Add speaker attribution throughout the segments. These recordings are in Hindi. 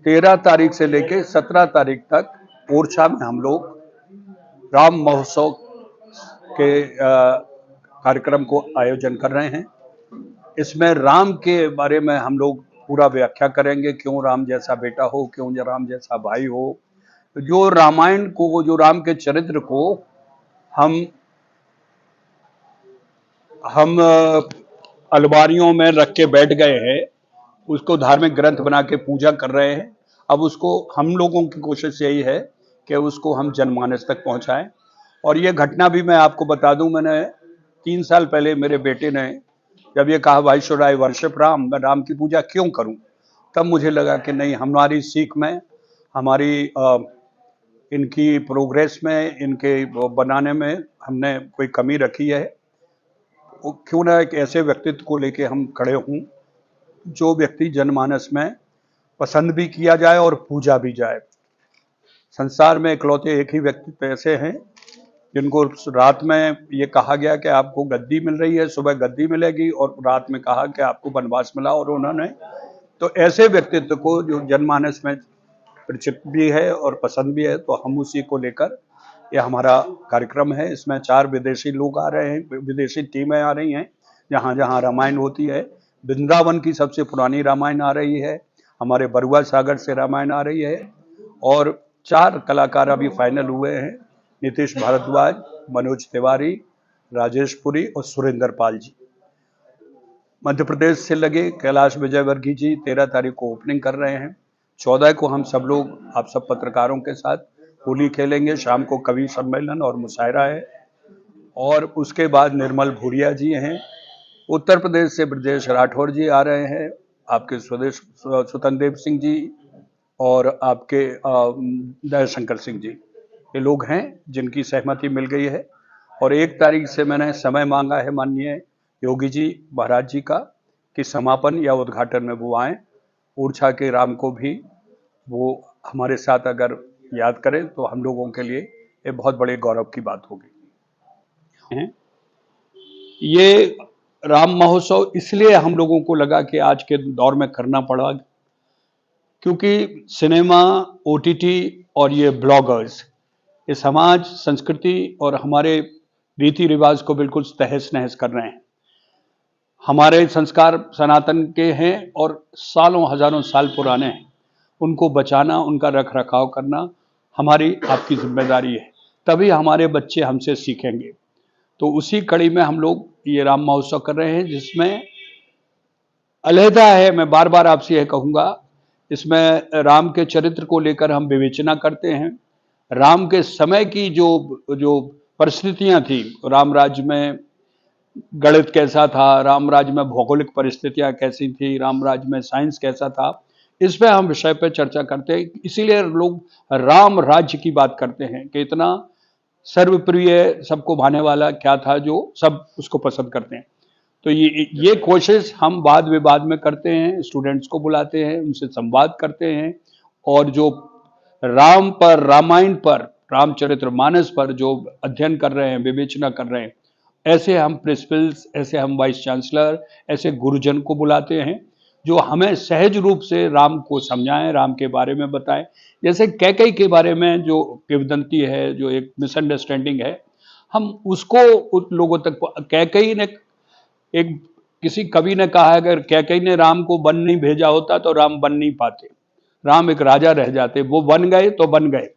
Speaker 1: 13 तारीख से लेके 17 तारीख तक ओरछा में हम लोग राम महोत्सव के कार्यक्रम को आयोजन कर रहे हैं। इसमें राम के बारे में हम लोग पूरा व्याख्या करेंगे, क्यों राम जैसा बेटा हो, क्यों राम जैसा भाई हो। जो रामायण को, जो राम के चरित्र को हम अलमारियों में रख के बैठ गए हैं, उसको धार्मिक ग्रंथ बना के पूजा कर रहे हैं। अब उसको हम लोगों की कोशिश यही है कि उसको हम जनमानस तक पहुंचाएं। और ये घटना भी मैं आपको बता दूं, मैंने 3 साल पहले मेरे बेटे ने जब ये कहा, भाई शुड आई वर्शिप राम, मैं राम की पूजा क्यों करूं, तब मुझे लगा कि नहीं, हमारी सीख में, हमारी इनकी प्रोग्रेस में, इनके बनाने में हमने कोई कमी रखी है। क्यों ना एक ऐसे व्यक्तित्व को लेके हम खड़े हों जो व्यक्ति जनमानस में पसंद भी किया जाए और पूजा भी जाए। संसार में इकलौते एक ही व्यक्तित्व ऐसे हैं जिनको रात में ये कहा गया कि आपको गद्दी मिल रही है, सुबह गद्दी मिलेगी, और रात में कहा कि आपको वनवास मिला, और उन्होंने तो ऐसे व्यक्तित्व को जो जनमानस में परिचित भी है और पसंद भी है, तो हम उसी को लेकर ये हमारा कार्यक्रम है। इसमें 4 विदेशी लोग आ रहे हैं, विदेशी टीमें आ रही हैं, जहाँ जहाँ रामायण होती है। वृंदावन की सबसे पुरानी रामायण आ रही है, हमारे बरुआ सागर से रामायण आ रही है, और 4 कलाकार अभी फाइनल हुए हैं, नीतीश भारद्वाज, मनोज तिवारी, राजेश पुरी और सुरेंद्र पाल जी। मध्य प्रदेश से लगे कैलाश विजयवर्गीय जी 13 तारीख को ओपनिंग कर रहे हैं। 14 को हम सब लोग, आप सब पत्रकारों के साथ होली खेलेंगे। शाम को कवि सम्मेलन और मुशायरा है, और उसके बाद निर्मल भूरिया जी हैं। उत्तर प्रदेश से ब्रजेश राठौर जी आ रहे हैं, आपके स्वदेश स्वतंत्र देव सिंह जी, और आपके दयाशंकर सिंह जी, ये लोग हैं जिनकी सहमति मिल गई है। और 1 तारीख से मैंने समय मांगा है माननीय योगी जी महाराज जी का कि समापन या उद्घाटन में वो आए। ओरछा के राम को भी वो हमारे साथ अगर याद करें तो हम लोगों के लिए ये बहुत बड़े गौरव की बात होगी। ये राम महोत्सव इसलिए हम लोगों को लगा कि आज के दौर में करना पड़ा, क्योंकि सिनेमा, ओटीटी और ये ब्लॉगर्स, ये समाज, संस्कृति और हमारे रीति रिवाज को बिल्कुल तहस नहस कर रहे हैं। हमारे संस्कार सनातन के हैं और सालों हजारों साल पुराने हैं, उनको बचाना, उनका रख रखाव करना हमारी आपकी जिम्मेदारी है, तभी हमारे बच्चे हमसे सीखेंगे। तो उसी कड़ी में हम लोग ये राम महोत्सव कर रहे हैं, जिसमें अलहदा है, मैं बार बार आपसे यह कहूँगा, इसमें राम के चरित्र को लेकर हम विवेचना करते हैं। राम के समय की जो परिस्थितियां थी, राम राज्य में गणित कैसा था, राम राज्य में भौगोलिक परिस्थितियां कैसी थी, राम राज्य में साइंस कैसा था, इस पे हम विषय पे चर्चा करते हैं। इसीलिए लोग राम राज्य की बात करते हैं कि इतना सर्वप्रिय, सबको भाने वाला क्या था जो सब उसको पसंद करते हैं। तो ये कोशिश हम वाद विवाद में करते हैं, स्टूडेंट्स को बुलाते हैं, उनसे संवाद करते हैं, और जो राम पर, रामायण पर, रामचरितमानस पर जो अध्ययन कर रहे हैं, विवेचना कर रहे हैं, ऐसे हम प्रिंसिपल्स, ऐसे हम वाइस चांसलर, ऐसे गुरुजन को बुलाते हैं जो हमें सहज रूप से राम को समझाएं, राम के बारे में बताएं। जैसे कैकेयी के बारे में जो किंवदंती है, जो एक मिसअंडरस्टैंडिंग है, हम उसको उन लोगों तक, कैकेयी ने, एक किसी कवि ने कहा है, अगर कैकेयी ने राम को वन नहीं भेजा होता तो राम बन नहीं पाते, राम एक राजा रह जाते, वो बन गए तो बन गए।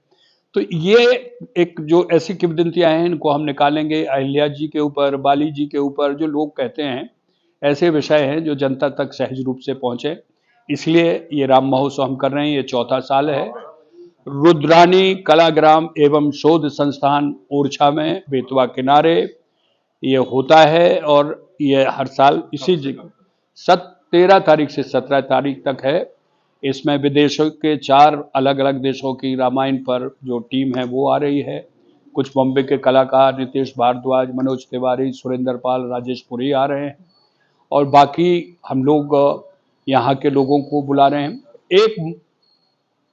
Speaker 1: तो ये एक जो ऐसी किंवदंतियां हैं, इनको हम निकालेंगे। अहिल्या जी के ऊपर, बाली जी के ऊपर जो लोग कहते हैं, ऐसे विषय हैं जो जनता तक सहज रूप से पहुंचे, इसलिए ये राम महोत्सव हम कर रहे हैं। ये 4था साल है। रुद्रानी कलाग्राम एवं शोध संस्थान ओरछा में, बेतवा किनारे ये होता है, और ये हर साल इसी 13 तारीख से 17 तारीख तक है। इसमें विदेशों के 4 अलग अलग देशों की रामायण पर जो टीम है वो आ रही है। कुछ बॉम्बे के कलाकार, नीतीश भारद्वाज, मनोज तिवारी, सुरेंद्र पाल, राजेश पुरी आ रहे हैं, और बाकी हम लोग यहाँ के लोगों को बुला रहे हैं। एक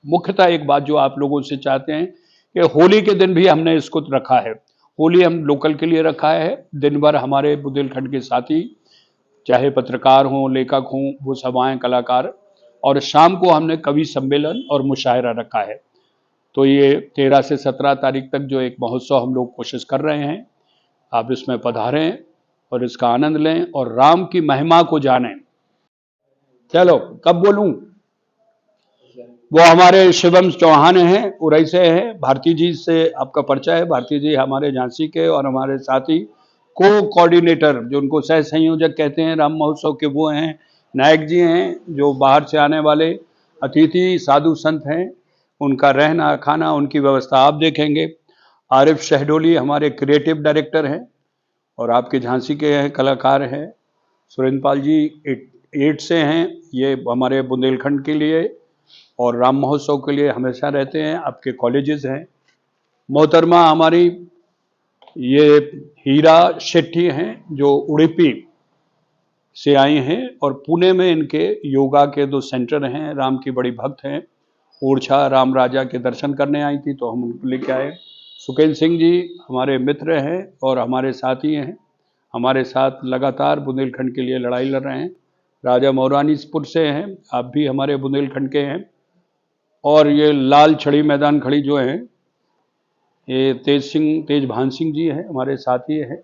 Speaker 1: मुख्यतः एक बात जो आप लोगों से चाहते हैं कि होली के दिन भी हमने इसको रखा है। होली हम लोकल के लिए रखा है, दिन भर हमारे बुंदेलखंड के साथी, चाहे पत्रकार हों, लेखक हों, वो सब आएँ, कलाकार, और शाम को हमने कवि सम्मेलन और मुशायरा रखा है। तो ये 13 से 17 तारीख तक जो एक महोत्सव हम लोग कोशिश कर रहे हैं, आप इसमें पधारें और इसका आनंद लें और राम की महिमा को जानें। चलो, कब बोलूं? वो हमारे शिवम चौहान हैं, उरई से हैं। भारती जी से आपका परिचय है। भारती जी हमारे झांसी के और हमारे साथी को कोऑर्डिनेटर, जो उनको सह संयोजक कहते हैं राम महोत्सव के, वो हैं। नायक जी हैं, जो बाहर से आने वाले अतिथि साधु संत हैं, उनका रहना खाना उनकी व्यवस्था आप देखेंगे। आरिफ शहडोली हमारे क्रिएटिव डायरेक्टर हैं और आपके झांसी के हैं, कलाकार हैं। सुरेंद्र पाल जी 8 से हैं, ये हमारे बुंदेलखंड के लिए और राम महोत्सव के लिए हमेशा रहते हैं। आपके कॉलेजेस हैं। मोहतरमा हमारी ये हीरा शेट्टी हैं, जो उड़ीपी से आई हैं और पुणे में इनके योगा के 2 सेंटर हैं। राम की बड़ी भक्त हैं। ओरछा राम राजा के दर्शन करने आई थी तो हम उनको लेके आए। सुकेंद्र सिंह जी हमारे मित्र हैं और हमारे साथी हैं, हमारे साथ लगातार बुंदेलखंड के लिए लड़ाई लड़ रहे हैं। राजा मौरानीपुर से हैं, आप भी हमारे बुंदेलखंड के हैं। और ये लाल छड़ी मैदान खड़ी जो हैं, ये तेज भान सिंह जी हैं, हमारे साथी हैं।